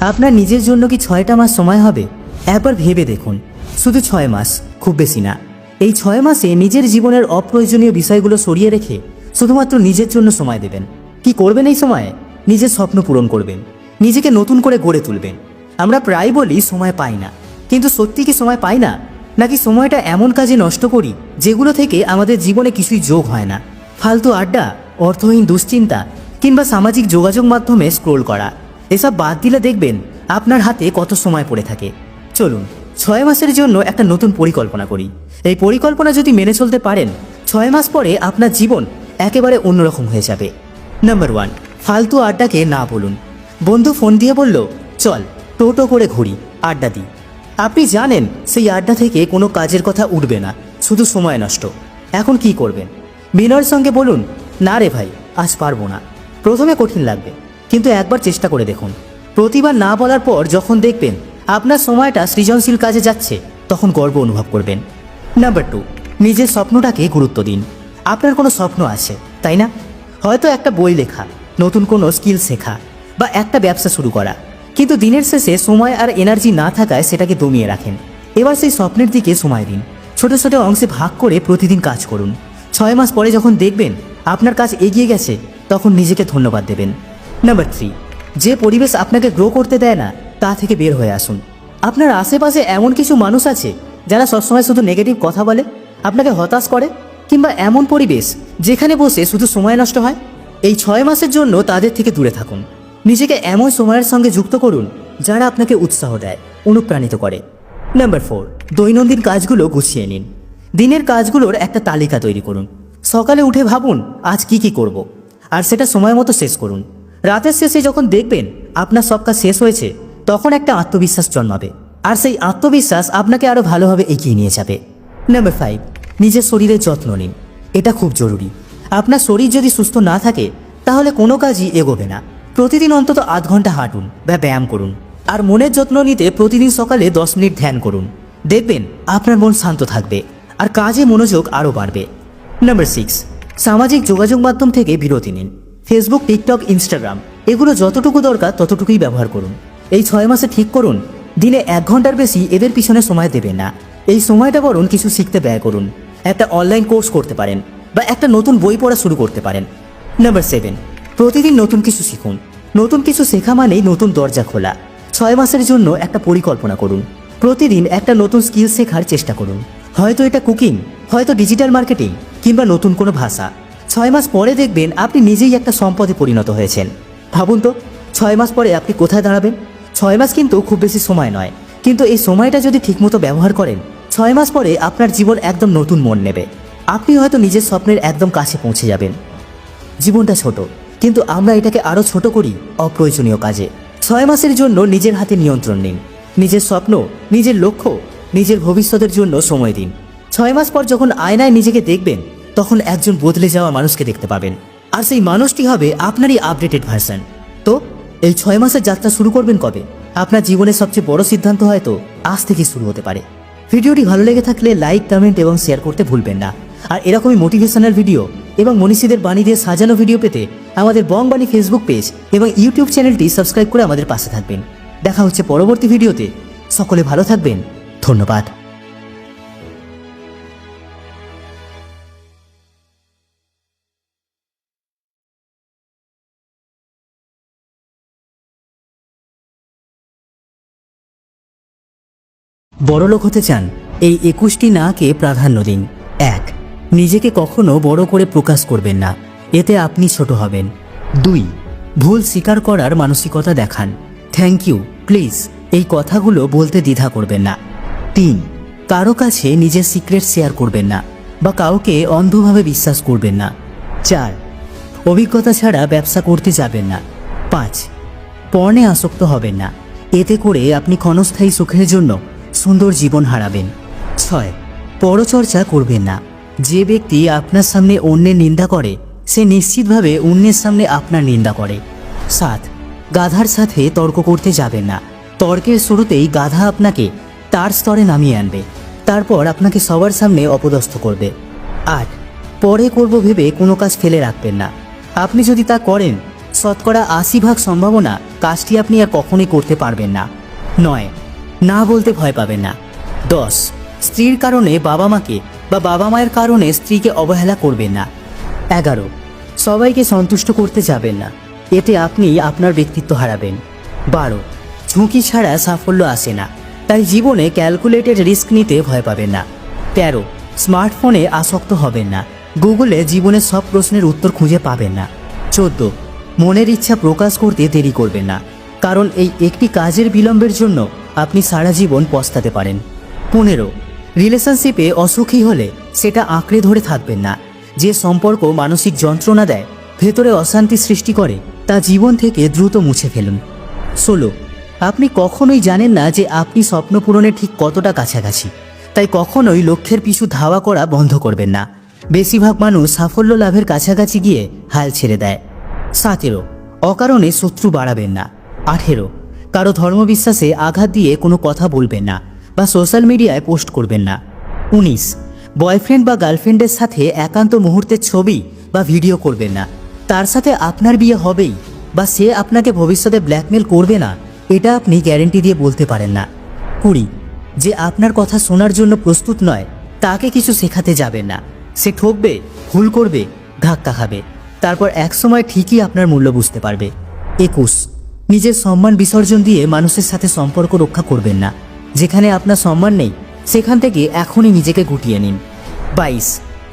আপনার নিজের জন্য কি 6টা মাস সময় হবে? একবার ভেবে দেখুন, শুধু 6 মাস, খুব বেশি না। এই 6 মাসে নিজের জীবনের অপ্রয়োজনীয় বিষয়গুলো সরিয়ে রেখে শুধুমাত্র নিজের জন্য সময় দেবেন। কি করবেন এই সময়ে? নিজের স্বপ্ন পূরণ করবেন, নিজেকে নতুন করে গড়ে তুলবেন। আমরা প্রায় বলি সময় পাই না, কিন্তু সত্যি কি সময় পাই না? নাকি সময়টা এমন কাজে নষ্ট করি যেগুলো থেকে আমাদের জীবনে কিছুই যোগ হয় না? ফালতু আড্ডা, অর্থহীন দুশ্চিন্তা কিংবা সামাজিক যোগাযোগ মাধ্যমে স্ক্রোল করা, এসব বাদ দিলে দেখবেন আপনার হাতে কত সময় পড়ে থাকে। চলুন 6 মাসের জন্য একটা নতুন পরিকল্পনা করি। এই পরিকল্পনা যদি মেনে চলতে পারেন, 6 মাস পরে আপনার জীবন একেবারে অন্যরকম হয়ে যাবে। নাম্বার 1, ফালতু আড্ডাকে না বলুন। বন্ধু ফোন দিয়ে বলল, চল টোটো করে ঘুরি, আড্ডা দিই। আপনি জানেন সেই আড্ডা থেকে কোনো কাজের কথা উঠবে না, শুধু সময় নষ্ট। এখন কি করবেন? বিনয়ের সঙ্গে বলুন, না রে ভাই, আজ পারবো না। প্রথমে কঠিন লাগবে, কিন্তু একবার চেষ্টা করে দেখুন। প্রতিবার না বলার পর যখন দেখবেন আপনার সময়টা সৃজনশীল কাজে যাচ্ছে, তখন গর্ব অনুভব করবেন। নাম্বার 2, নিজের স্বপ্নটাকে গুরুত্ব দিন। আপনার কোনো স্বপ্ন আছে, তাই না? হয়তো একটা বই লেখা, নতুন কোনো স্কিল শেখা বা একটা ব্যবসা শুরু করা। কিন্তু দিনের শেষে সময় আর এনার্জি না থাকায় সেটাকে দমিয়ে রাখেন। এবার সেই স্বপ্নের দিকে সময় দিন। ছোট ছোট অংশে ভাগ করে প্রতিদিন কাজ করুন। 6 মাস পরে যখন দেখবেন আপনার কাজ এগিয়ে গেছে, তখন নিজেকে ধন্যবাদ দেবেন। নাম্বার 3, যে পরিবেশ আপনাকে গ্রো করতে দেয় না, তা থেকে বের হয়ে আসুন। আপনার আশেপাশে এমন কিছু মানুষ আছে যারা সবসময় শুধু নেগেটিভ কথা বলে, আপনাকে হতাশ করে, কিংবা এমন পরিবেশ যেখানে বসে শুধু সময় নষ্ট হয়? এই 6 মাসের জন্য তাদের থেকে দূরে থাকুন। নিজেকে এমন সময়ের সঙ্গে যুক্ত করুন যারা আপনাকে উৎসাহ দেয়, অনুপ্রাণিত করে। নাম্বার 4, দৈনন্দিন কাজগুলো গুছিয়ে নিন। দিনের কাজগুলোর একটা তালিকা তৈরি করুন। সকালে উঠে ভাবুন আজ কি কি করব, আর সেটা সময় মতো শেষ করুন। রাতের শেষে যখন দেখবেন আপনার সব কাজ শেষ হয়েছে, তখন একটা আত্মবিশ্বাস জন্মাবে, আর সেই আত্মবিশ্বাস আপনাকে আরও ভালোভাবে এগিয়ে নিয়ে যাবে। নাম্বার 5, নিজের শরীরের যত্ন নিন। এটা খুব জরুরি। আপনার শরীর যদি সুস্থ না থাকে, তাহলে কোনো কাজই এগোবে না। প্রতিদিন অন্তত আধ ঘন্টা হাঁটুন বা ব্যায়াম করুন। আর মনের যত্ন নিতে প্রতিদিন সকালে 10 মিনিট ধ্যান করুন। দেখবেন আপনার মন শান্ত থাকবে আর কাজে মনোযোগ আরও বাড়বে। নাম্বার 6, সামাজিক যোগাযোগ মাধ্যম থেকে বিরতি নিন। ফেসবুক, টিকটক, ইনস্টাগ্রাম, এগুলো যতটুকু দরকার ততটুকুই ব্যবহার করুন। এই 6 মাসে ঠিক করুন দিনে 1 ঘন্টার বেশি এদের পিছনে সময় দেবেন না। এই সময়টা বরং কিছু শিখতে ব্যয় করুন। একটা অনলাইন কোর্স করতে পারেন বা একটা নতুন বই পড়া শুরু করতে পারেন। নাম্বার 7, প্রতিদিন নতুন কিছু শিখুন। নতুন কিছু শেখা মানেই নতুন দরজা খোলা। 6 মাসের জন্য একটা পরিকল্পনা করুন। প্রতিদিন একটা নতুন স্কিল শেখার চেষ্টা করুন। হয়তো এটা কুকিং, হয়তো ডিজিটাল মার্কেটিং, কিংবা নতুন কোনো ভাষা। 6 মাস পরে দেখবেন আপনি নিজেই একটা সম্পদে পরিণত হয়েছেন। ভাবুন তো, 6 মাস পরে আপনি কোথায় দাঁড়াবেন? 6 মাস কিন্তু খুব বেশি সময় নয়, কিন্তু এই সময়টা যদি ঠিকমতো ব্যবহার করেন, 6 মাস পরে আপনার জীবন একদম নতুন মন নেবে। আপনি হয়তো নিজের স্বপ্নের একদম কাছে পৌঁছে যাবেন। জীবনটা ছোট, কিন্তু আমরা এটাকে আরও ছোট করি অপ্রয়োজনীয় কাজে। 6 মাসের জন্য নিজের হাতে নিয়ন্ত্রণ নিন। নিজের স্বপ্ন, নিজের লক্ষ্য, নিজের ভবিষ্যতের জন্য সময় দিন। 6 মাস পর যখন আয়নায় নিজেকে দেখবেন, তখন একজন বদলে যাওয়া মানুষকে দেখতে পাবেন, আর সেই মানুষটি হবে আপনারই আপডেটেড ভার্সন। তো এই 6 মাসের যাত্রা শুরু করবেন কবে? আপনার জীবনের সবচেয়ে বড় সিদ্ধান্ত হয়তো আজ থেকে শুরু হতে পারে। ভিডিওটি ভালো লেগে থাকলে লাইক, কমেন্ট এবং শেয়ার করতে ভুলবেন না। আর এরকমই মোটিভেশনাল ভিডিও এবং মনীষীদের বাণী দিয়ে সাজানো ভিডিও পেতে আমাদের বংবাণী ফেসবুক পেজ এবং ইউটিউব চ্যানেলটি সাবস্ক্রাইব করে আমাদের পাশে থাকবেন। দেখা হচ্ছে পরবর্তী ভিডিওতে। সকলে ভালো থাকবেন। ধন্যবাদ। বড়লোক হতে চান? এই 21টি নাকে প্রাধান্য দিন। 1, নিজেকে কখনো বড় করে প্রকাশ করবেন না, এতে আপনি ছোট হবেন। 2, ভুল স্বীকার করার মানসিকতা দেখান। থ্যাংক ইউ, প্লিজ, এই কথাগুলো বলতে দ্বিধা করবেন না। 3, কারো কাছে নিজের সিক্রেট শেয়ার করবেন না বা কাউকে অন্ধভাবে বিশ্বাস করবেন না। 4, অভিজ্ঞতা ছাড়া ব্যবসা করতে যাবেন না। 5, পর্নে আসক্ত হবেন না, এতে করে আপনি ক্ষণস্থায়ী সুখের জন্য সুন্দর জীবন হারাবেন। 6, পরচর্চা করবেন না। যে ব্যক্তি আপনার সামনে অন্যের নিন্দা করে, সে নিশ্চিতভাবে অন্যের সামনে আপনার নিন্দা করে। 7, গাধার সাথে তর্ক করতে যাবেন না। তর্কের শুরুতেই গাধা আপনাকে তার স্তরে নামিয়ে আনবে, তারপর আপনাকে সবার সামনে অপদস্থ করবে। 8, পরে করব ভেবে কোনো কাজ ফেলে রাখবেন না। আপনি যদি তা করেন, শতকরা 80% সম্ভাবনা কাজটি আপনি আর কখনোই করতে পারবেন না। 9, না বলতে ভয় পাবেন না। 10, স্ত্রীর কারণে বাবা মাকে বা বাবা মায়ের কারণে স্ত্রীকে অবহেলা করবেন না। 11, সবাইকে সন্তুষ্ট করতে যাবেন না, এতে আপনি আপনার ব্যক্তিত্ব হারাবেন। 12, ঝুঁকি ছাড়া সাফল্য আসে না, তাই জীবনে ক্যালকুলেটেড রিস্ক নিতে ভয় পাবেন না। 13, স্মার্টফোনে আসক্ত হবেন না, গুগলে জীবনের সব প্রশ্নের উত্তর খুঁজে পাবেন না। 14, মনের ইচ্ছা প্রকাশ করতে দেরি করবেন না, কারণ এই একটি কাজের বিলম্বের জন্য আপনি সারা জীবন পস্তাতে পারেন। 15, রিলেশনশিপে অসুখী হলে সেটা আঁকড়ে ধরে থাকবেন না, যে সম্পর্ক মানসিক যন্ত্রণা দেয়, ভেতরে অশান্তি সৃষ্টি করে, তা জীবন থেকে দ্রুত মুছে ফেলুন। 16, আপনি কখনোই জানেন না যে আপনি স্বপ্ন পূরণের ঠিক কতটা কাছাকাছি, তাই কখনোই লক্ষ্যের পিছু ধাওয়া করা বন্ধ করবেন না। বেশিরভাগ মানুষ সাফল্য লাভের কাছাকাছি গিয়ে হাল ছেড়ে দেয়। 17, অকারণে শত্রু বাড়াবেন না। 18, কারো ধর্মবিশ্বাসে আঘাত দিয়ে কোনো কথা বলবেন না বা সোশ্যাল মিডিয়ায় পোস্ট করবেন না। 19, বয়ফ্রেন্ড বা গার্লফ্রেন্ডের সাথে একান্ত মুহূর্তের ছবি বা ভিডিও করবেন না, তার সাথে আপনার বিয়ে হবেই বা সে আপনাকে ভবিষ্যতে ব্ল্যাকমেল করবে না, এটা আপনি গ্যারেন্টি দিয়ে বলতে পারেন না। 20, যে আপনার কথা শোনার জন্য প্রস্তুত নয়, তাকে কিছু শেখাতে যাবেন না, সে ঠকবে, ভুল করবে, ধাক্কা খাবে, তারপর একসময় ঠিকই আপনার মূল্য বুঝতে পারবে। 21, নিজের সম্মান বিসর্জন দিয়ে মানুষের সাথে সম্পর্ক রক্ষা করবেন না, যেখানে আপনার সম্মান নেই সেখান থেকে এখনই নিজেকে গুটিয়ে নিন। 22,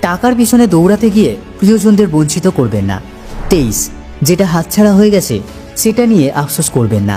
টাকার পিছনে দৌড়াতে গিয়ে প্রিয়জনদের বঞ্চিত করবেন না। 23, যেটা হাতছাড়া হয়ে গেছে সেটা নিয়ে আফসোস করবেন না।